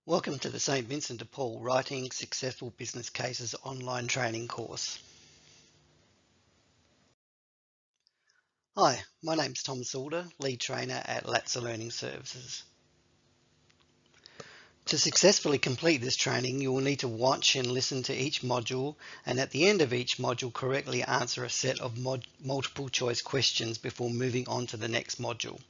Welcome to the St. Vincent de Paul Writing Successful Business Cases online training course. Hi, my name's Tom Saulder, lead trainer at LATSA Learning Services. To successfully complete this training, you will need to watch and listen to each module, and at the end of each module correctly answer a set of multiple choice questions before moving on to the next module.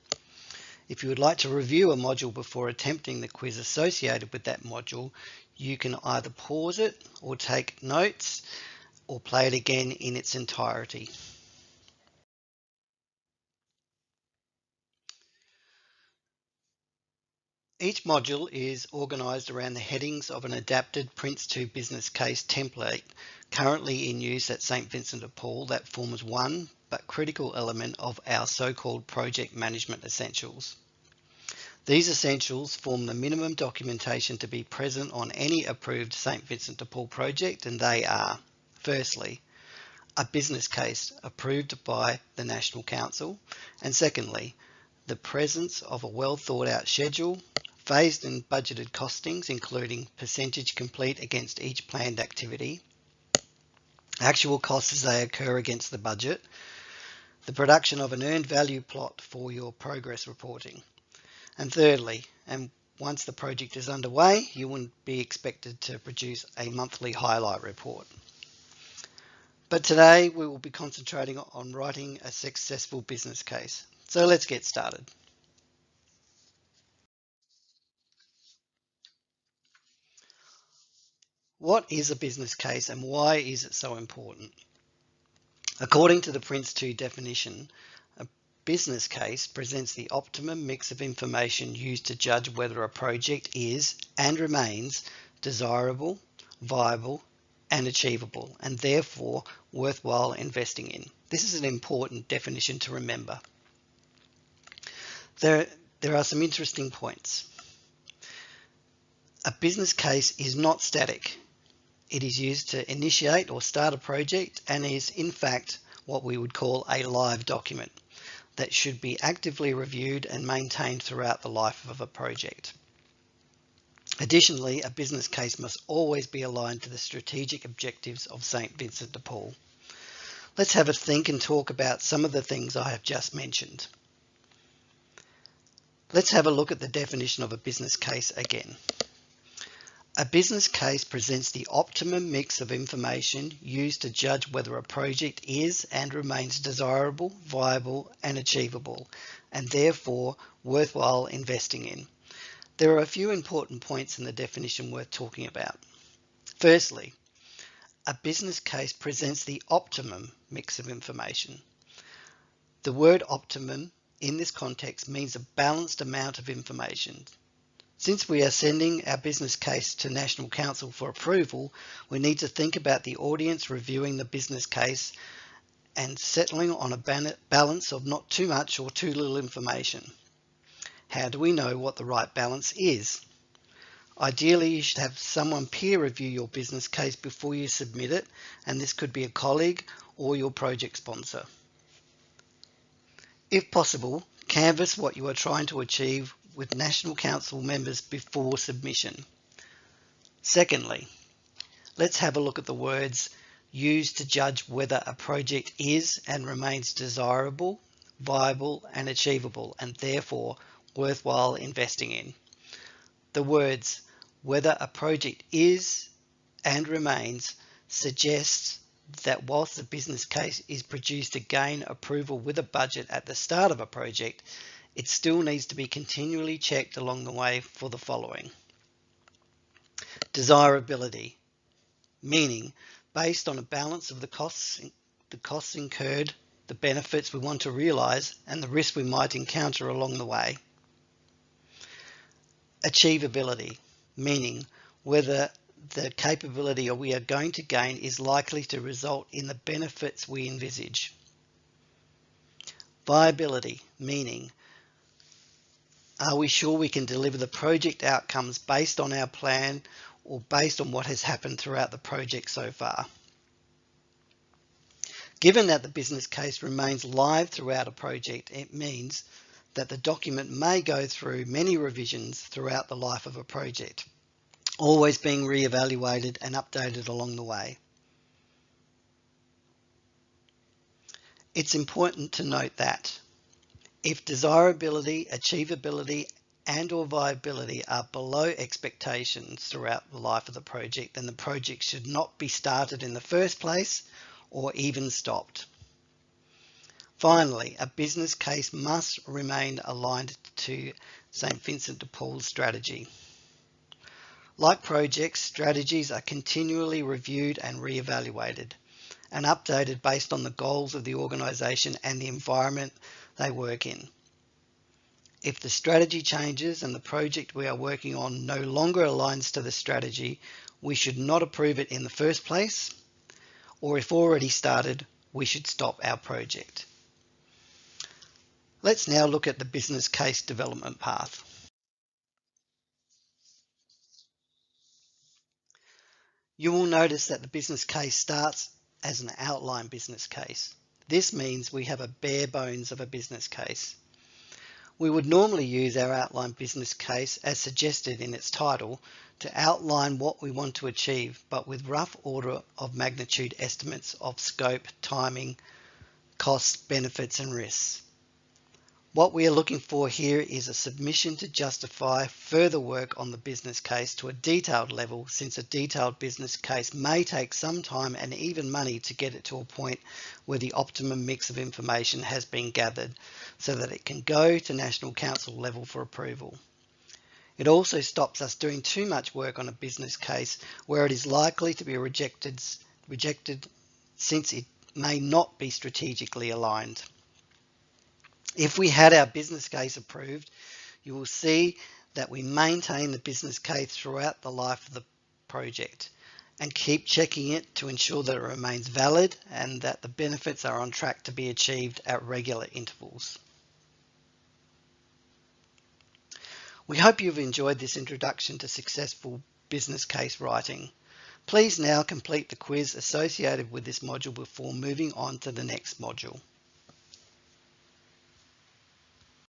If you would like to review a module before attempting the quiz associated with that module, you can either pause it or take notes or play it again in its entirety. Each module is organised around the headings of an adapted Prince2 business case template currently in use at St. Vincent de Paul that forms one but critical element of our so-called project management essentials. These essentials form the minimum documentation to be present on any approved St. Vincent de Paul project, and they are, firstly, a business case approved by the National Council, and secondly, the presence of a well thought out schedule, phased and budgeted costings including percentage complete against each planned activity, actual costs as they occur against the budget, the production of an earned value plot for your progress reporting. And thirdly, and once the project is underway, you wouldn't be expected to produce a monthly highlight report. But today we will be concentrating on writing a successful business case. So let's get started. What is a business case and why is it so important? According to the Prince2 definition, a business case presents the optimum mix of information used to judge whether a project is and remains desirable, viable, and achievable, and therefore worthwhile investing in. This is an important definition to remember. There are some interesting points. A business case is not static. It is used to initiate or start a project and is in fact what we would call a live document that should be actively reviewed and maintained throughout the life of a project. Additionally, a business case must always be aligned to the strategic objectives of St. Vincent de Paul. Let's have a think and talk about some of the things I have just mentioned. Let's have a look at the definition of a business case again. A business case presents the optimum mix of information used to judge whether a project is and remains desirable, viable, and achievable, and therefore worthwhile investing in. There are a few important points in the definition worth talking about. Firstly, a business case presents the optimum mix of information. The word optimum in this context means a balanced amount of information. Since we are sending our business case to National Council for approval, we need to think about the audience reviewing the business case and settling on a balance of not too much or too little information. How do we know what the right balance is? Ideally, you should have someone peer review your business case before you submit it, and this could be a colleague or your project sponsor. If possible, canvass what you are trying to achieve with National Council members before submission. Secondly, let's have a look at the words used to judge whether a project is and remains desirable, viable, and achievable, and therefore worthwhile investing in. The words whether a project is and remains suggests that whilst the business case is produced to gain approval with a budget at the start of a project, it still needs to be continually checked along the way for the following. Desirability, meaning based on a balance of the costs incurred, the benefits we want to realise, and the risks we might encounter along the way. Achievability, meaning whether the capability we are going to gain is likely to result in the benefits we envisage. Viability, meaning are we sure we can deliver the project outcomes based on our plan or based on what has happened throughout the project so far? Given that the business case remains live throughout a project, it means that the document may go through many revisions throughout the life of a project. always being re-evaluated and updated along the way. It's important to note that if desirability, achievability, and/or viability are below expectations throughout the life of the project, then the project should not be started in the first place or even stopped. Finally, a business case must remain aligned to St. Vincent de Paul's strategy. Like projects, strategies are continually reviewed and re-evaluated and updated based on the goals of the organisation and the environment they work in. If the strategy changes and the project we are working on no longer aligns to the strategy, we should not approve it in the first place, or if already started, we should stop our project. Let's now look at the business case development path. You will notice that the business case starts as an outline business case. This means we have a bare bones of a business case. We would normally use our outline business case as suggested in its title to outline what we want to achieve, but with rough order of magnitude estimates of scope, timing, costs, benefits and risks. What we are looking for here is a submission to justify further work on the business case to a detailed level, since a detailed business case may take some time and even money to get it to a point where the optimum mix of information has been gathered so that it can go to National Council level for approval. It also stops us doing too much work on a business case where it is likely to be rejected since it may not be strategically aligned. If we had our business case approved, you will see that we maintain the business case throughout the life of the project and keep checking it to ensure that it remains valid and that the benefits are on track to be achieved at regular intervals. We hope you've enjoyed this introduction to successful business case writing. Please now complete the quiz associated with this module before moving on to the next module.